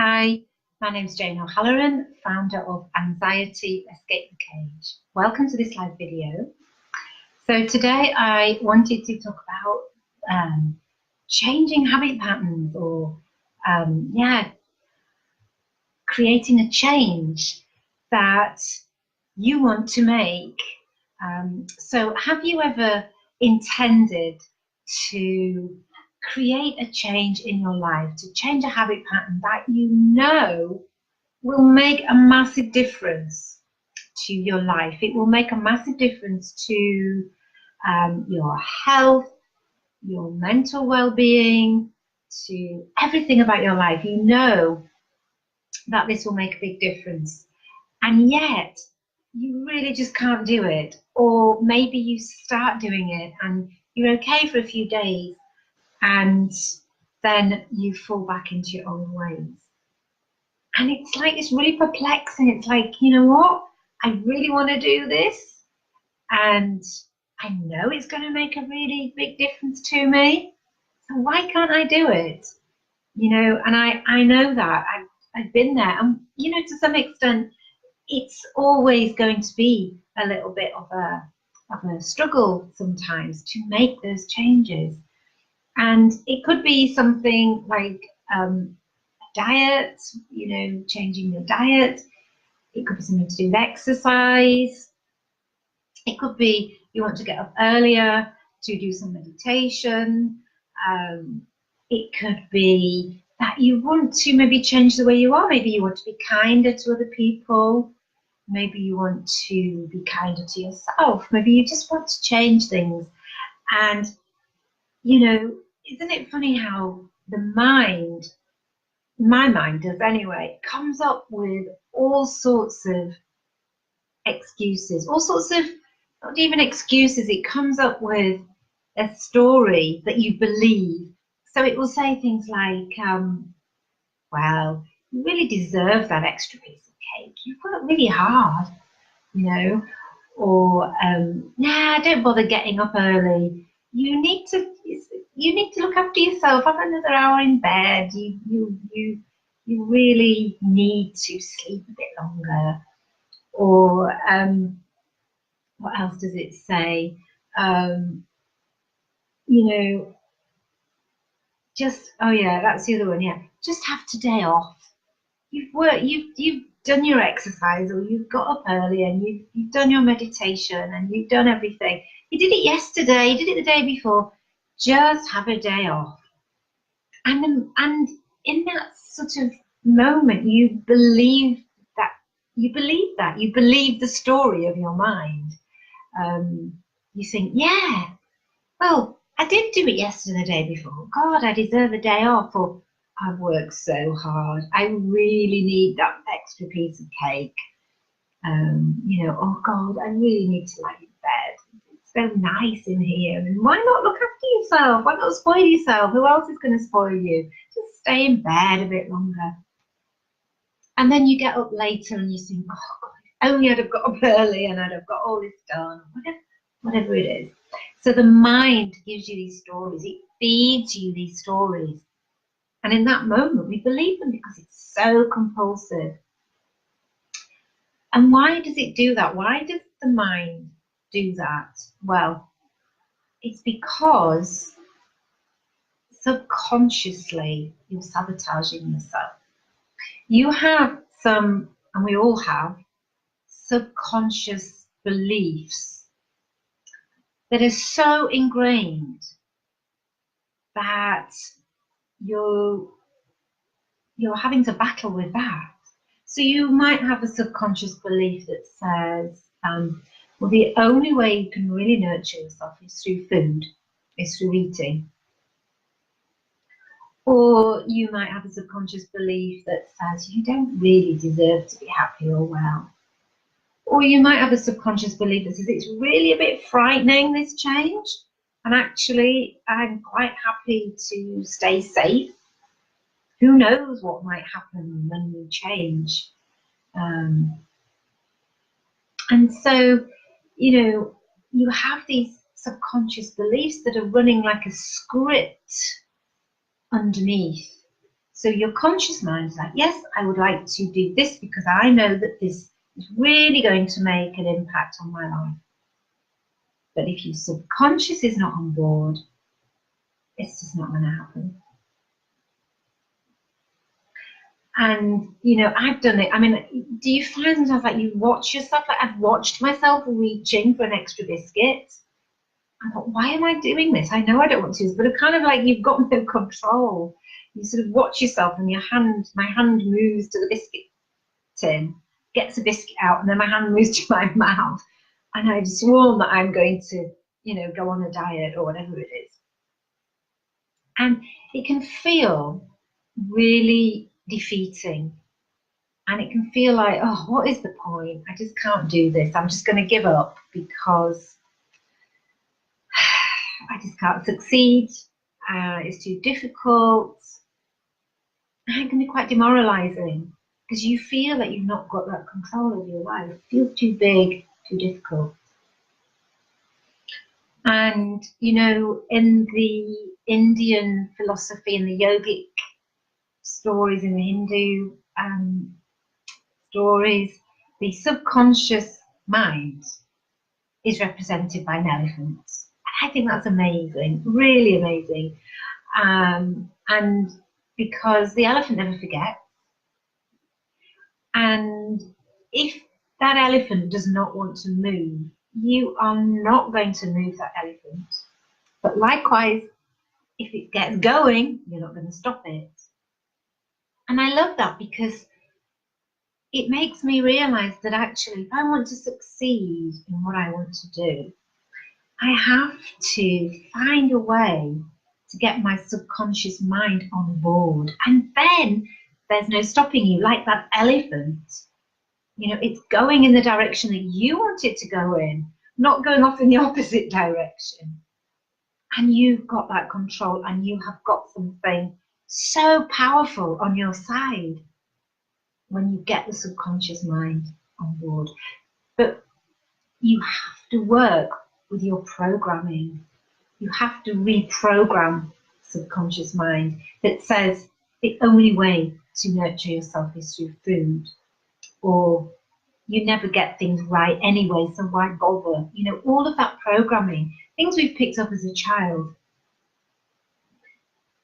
Hi, my name is Jane O'Halloran, founder of Anxiety Escape the Cage. Welcome to this live video. So today I wanted to talk about changing habit patterns or creating a change that you want to make. So have you ever intended to create a change in your life, to change a habit pattern that you know will make a massive difference to your life? It will make a massive difference to your health, your mental well-being, to everything about your life. You know that this will make a big difference, and yet you really just can't do it. Or maybe you start doing it and you're okay for a few days, and then you fall back into your old ways. And it's really perplexing. It's like, you know what? I really want to do this, and I know it's going to make a really big difference to me. So why can't I do it? And I know that I've been there. And, to some extent, it's always going to be a little bit of a struggle sometimes to make those changes. And it could be something like diet, changing your diet. It could be something to do with exercise. It could be you want to get up earlier to do some meditation. It could be that you want to maybe change the way you are. Maybe you want to be kinder to other people. Maybe you want to be kinder to yourself. Maybe you just want to change things. And, isn't it funny how the mind, my mind does anyway, comes up with all sorts of excuses, all sorts of, not even excuses, it comes up with a story that you believe. So it will say things like, well, you really deserve that extra piece of cake. You've worked really hard, or nah, don't bother getting up early. You need to look after yourself. Have another hour in bed. You really need to sleep a bit longer. Or what else does it say? Just, oh yeah, that's the other one. Yeah, just have today off. You've done your exercise, or you've got up early, and you've done your meditation, and you've done everything. You did it yesterday, you did it the day before. Just have a day off. And in that sort of moment, you believe the story of your mind. You think, yeah, well, I did do it yesterday, the day before. God, I deserve a day off. Or I've worked so hard. I really need that extra piece of cake. Oh God, I really need to lie in bed. It's so nice in here. And why not look after yourself? Why not spoil yourself? Who else is going to spoil you? Just stay in bed a bit longer. And then you get up later and you think, oh God, only I'd have got up early and I'd have got all this done. Whatever it is. So the mind gives you these stories. It feeds you these stories. And in that moment, we believe them because it's so compulsive. And why does it do that? Why does the mind do that? Well, it's because subconsciously you're sabotaging yourself. You have some, and we all have, subconscious beliefs that are so ingrained that you're having to battle with that. So you might have a subconscious belief that says, well, the only way you can really nurture yourself is through food, is through eating. Or you might have a subconscious belief that says you don't really deserve to be happy or well. Or you might have a subconscious belief that says it's really a bit frightening, this change, and actually I'm quite happy to stay safe. Who knows what might happen when you change? And so, you have these subconscious beliefs that are running like a script underneath. So your conscious mind is like, yes, I would like to do this because I know that this is really going to make an impact on my life. But if your subconscious is not on board, it's just not going to happen. And, you know, I've done it. I mean, do you find sometimes like you watch yourself? Like I've watched myself reaching for an extra biscuit. I thought, why am I doing this? I know I don't want to, but it's kind of like you've got no control. You sort of watch yourself and my hand moves to the biscuit tin, gets a biscuit out, and then my hand moves to my mouth. And I've sworn that I'm going to, you know, go on a diet or whatever it is. And it can feel really defeating. And it can feel like, oh, what is the point? I just can't do this. I'm just going to give up because I just can't succeed. It's too difficult. And it can be quite demoralizing because you feel that you've not got that control of your life. It feels too big, too difficult. And, you know, in the Indian philosophy and the yogic stories, in the Hindu stories, the subconscious mind is represented by an elephant. I think that's amazing, really amazing. And because the elephant never forgets. And if that elephant does not want to move, you are not going to move that elephant. But likewise, if it gets going, you're not going to stop it. And I love that because it makes me realize that actually, if I want to succeed in what I want to do, I have to find a way to get my subconscious mind on board. And then there's no stopping you, like that elephant. You know, it's going in the direction that you want it to go in, not going off in the opposite direction. And you've got that control and you have got something so powerful on your side when you get the subconscious mind on board. But you have to work with your programming. You have to reprogram subconscious mind that says the only way to nurture yourself is through food, or you never get things right anyway, so why bother? You know, all of that programming, things we've picked up as a child,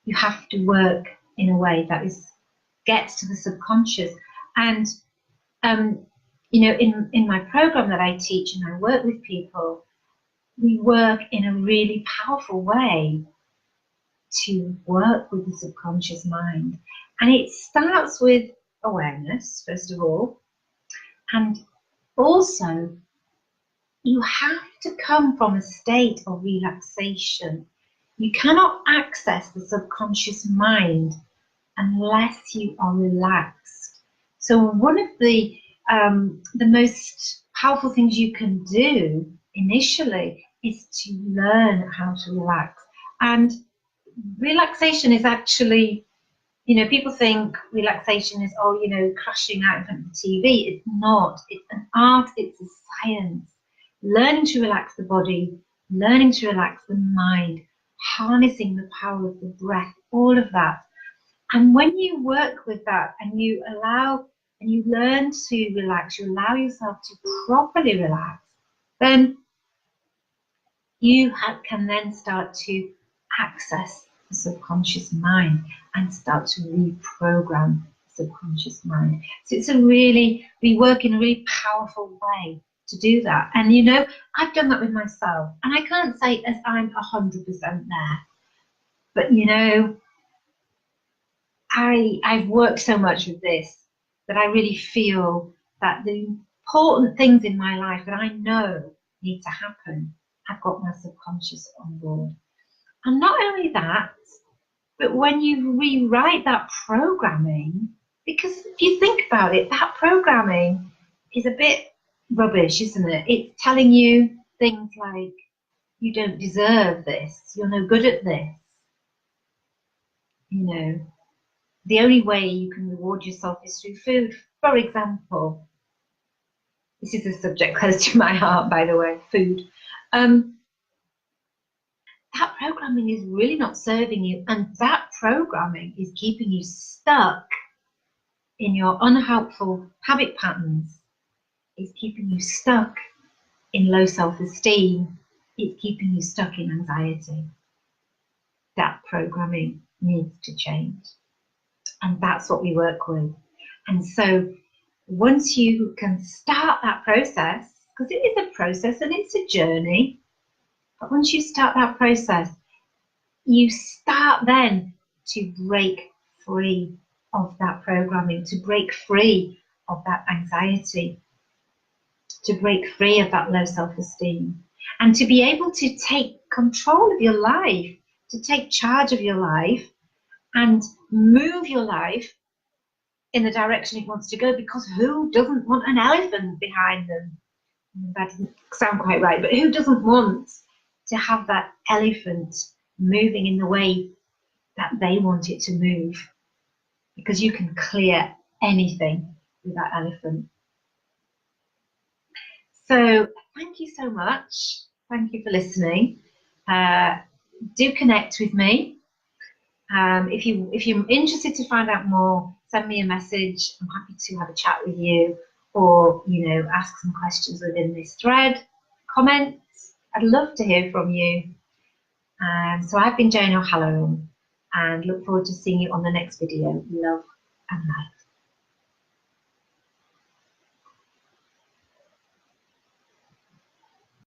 you have to work in a way that gets to the subconscious. And you know, in my program that I teach and I work with people, we work in a really powerful way to work with the subconscious mind. And it starts with awareness, first of all, and also you have to come from a state of relaxation. You cannot access the subconscious mind unless you are relaxed. So one of the most powerful things you can do initially is to learn how to relax. And relaxation is actually, you know, people think relaxation is, oh, you know, crashing out in front of the TV. It's not. It's an art. It's a science. Learning to relax the body, learning to relax the mind, harnessing the power of the breath, all of that. And when you work with that and you allow and you learn to relax, you allow yourself to properly relax, then you can then start to access the subconscious mind and start to reprogram the subconscious mind. So we work in a really powerful way to do that. And you know, I've done that with myself, and I can't say as I'm 100% there, but you know, I've worked so much with this that I really feel that the important things in my life that I know need to happen, I've got my subconscious on board. And not only that, but when you rewrite that programming, because if you think about it, that programming is a bit rubbish, isn't it? It's telling you things like, you don't deserve this, you're no good at this. You know, the only way you can reward yourself is through food. For example, this is a subject close to my heart, by the way, food. That programming is really not serving you, and that programming is keeping you stuck in your unhelpful habit patterns, it's keeping you stuck in low self-esteem, it's keeping you stuck in anxiety. That programming needs to change. And that's what we work with. And so once you can start that process, because it is a process and it's a journey, but once you start that process, you start then to break free of that programming, to break free of that anxiety, to break free of that low self-esteem, and to be able to take control of your life, to take charge of your life and move your life in the direction it wants to go, because who doesn't want an elephant behind them? That doesn't sound quite right, but who doesn't want to have that elephant moving in the way that they want it to move? Because you can clear anything with that elephant. So thank you so much. Thank you for listening. Do connect with me. If you're interested to find out more, send me a message. I'm happy to have a chat with you, or ask some questions within this thread. Comments. I'd love to hear from you. So I've been Jane O'Halloran, and look forward to seeing you on the next video. Love and light.